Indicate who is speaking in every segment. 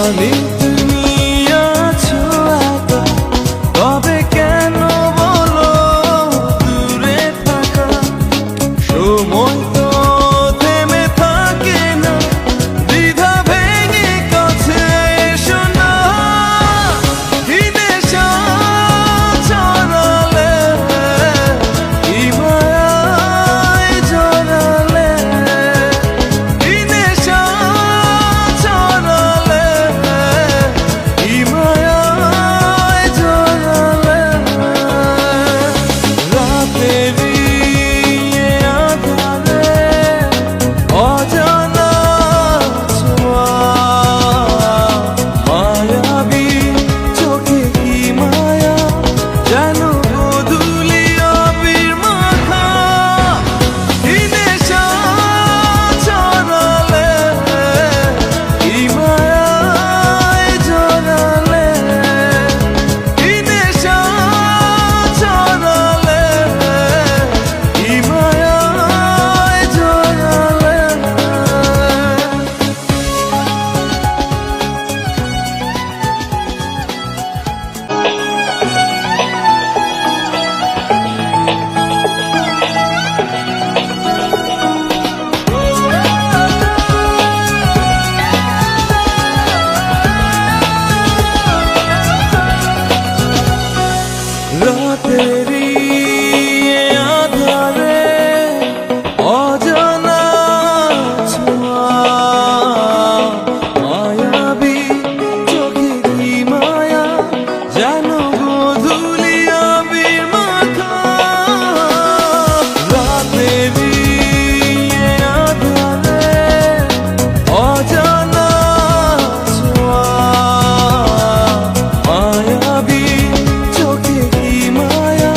Speaker 1: জানি তুমি আছো একা, তবে কেন বলো দূরে থাকা? সময় তো থেমে থাকে না, দ্বিধা ভেঙে কাছে এসো না। কি নেশা ছড়ালে, কি মায়ায় জড়ালে, কি নেশা ছড়ালে, কি মায়ায় জড়ালে। রাতেরই আঁধারে অজানা ছোঁয়া, মায়াবী চোখে কি মায়া, যেন গোধূলি আবির মাখা। কি নেশা ছড়ালে, কি মায়ায় জড়ালে, কি নেশা ছড়ালে, কি মায়ায় জড়ালে। রাতেরই আঁধারে অজানা ছোঁয়া, মায়াবী চোখে কি মায়া, যেন গোধূলি আবির মাখা। রাতেরই আঁধারে অজানা ছোঁয়া, মায়াবী চোখে কি মায়া,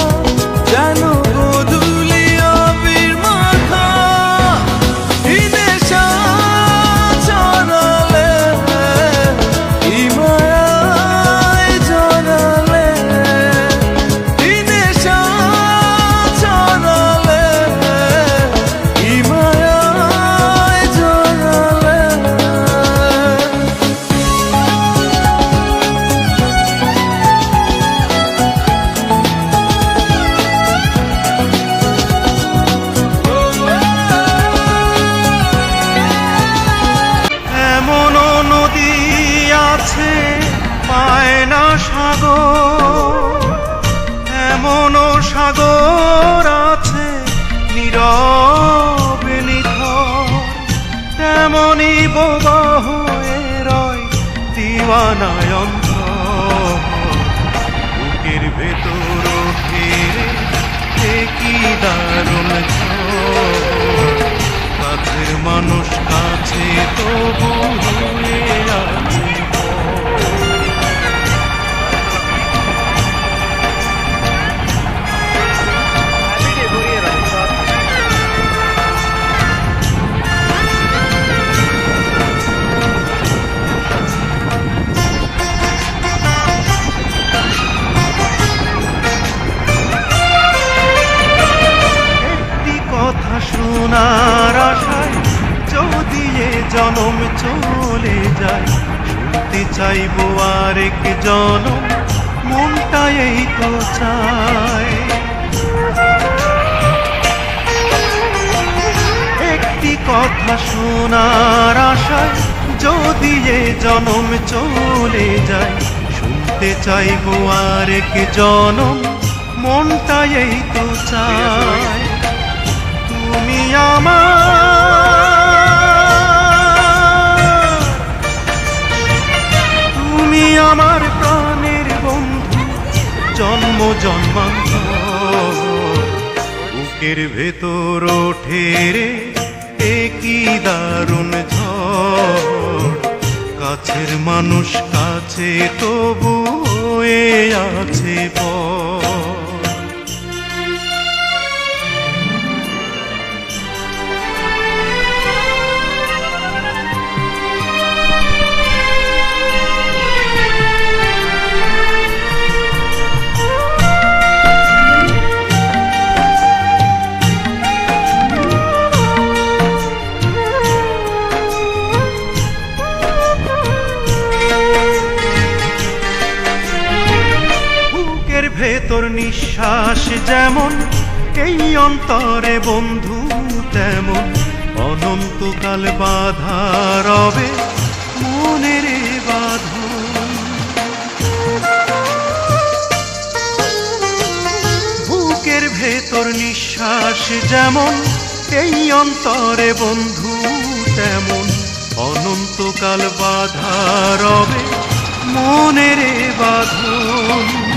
Speaker 1: যেন গোধূলি আবির মাখা। কি নেশা ছড়ালে, কি মায়ায় জড়ালে, কি নেশা ছড়ালে, কি মায়ায় জড়ালে।
Speaker 2: এমনও নদী আছে পায় না সাগর, এমনও সাগর আছে নীরবে নিথর, তেমনি বোবা হয়ে রয় দিওয়ানায় অন্তর। বুকের ভেতর ওঠে কি দারুণ ঝড়, কাছের মানুষ কাছে তবু হয়ে আছে একটি কথা শোনার আশায় যদি এ জনম চলে যায়, শুনতে চাইবো আরেক জনম, মনটা এই তো চায়। একটি কথা শোনার আশায় যদি এ জনম চলে যায়, শুনতে চাইবো আরেক জনম, মনটা এই তো চায়। তুমি আমার প্রাণের বন্ধু, জন্ম জন্মান্তর। বুকের ভেতর ওঠে রে এ কি দারুণ ঝড়, কাছের মানুষ কাছে তবু হয়ে আছে পর। ভেতর নিঃশ্বাস যেমন, এই অন্তরে বন্ধু তেমন, অনন্তকাল বাধা রবে মনের বাঁধন। বুকের ভেতর নিঃশ্বাস যেমন, এই অন্তরে বন্ধু তেমন, অনন্তকাল বাধা রবে মনের বাঁধন।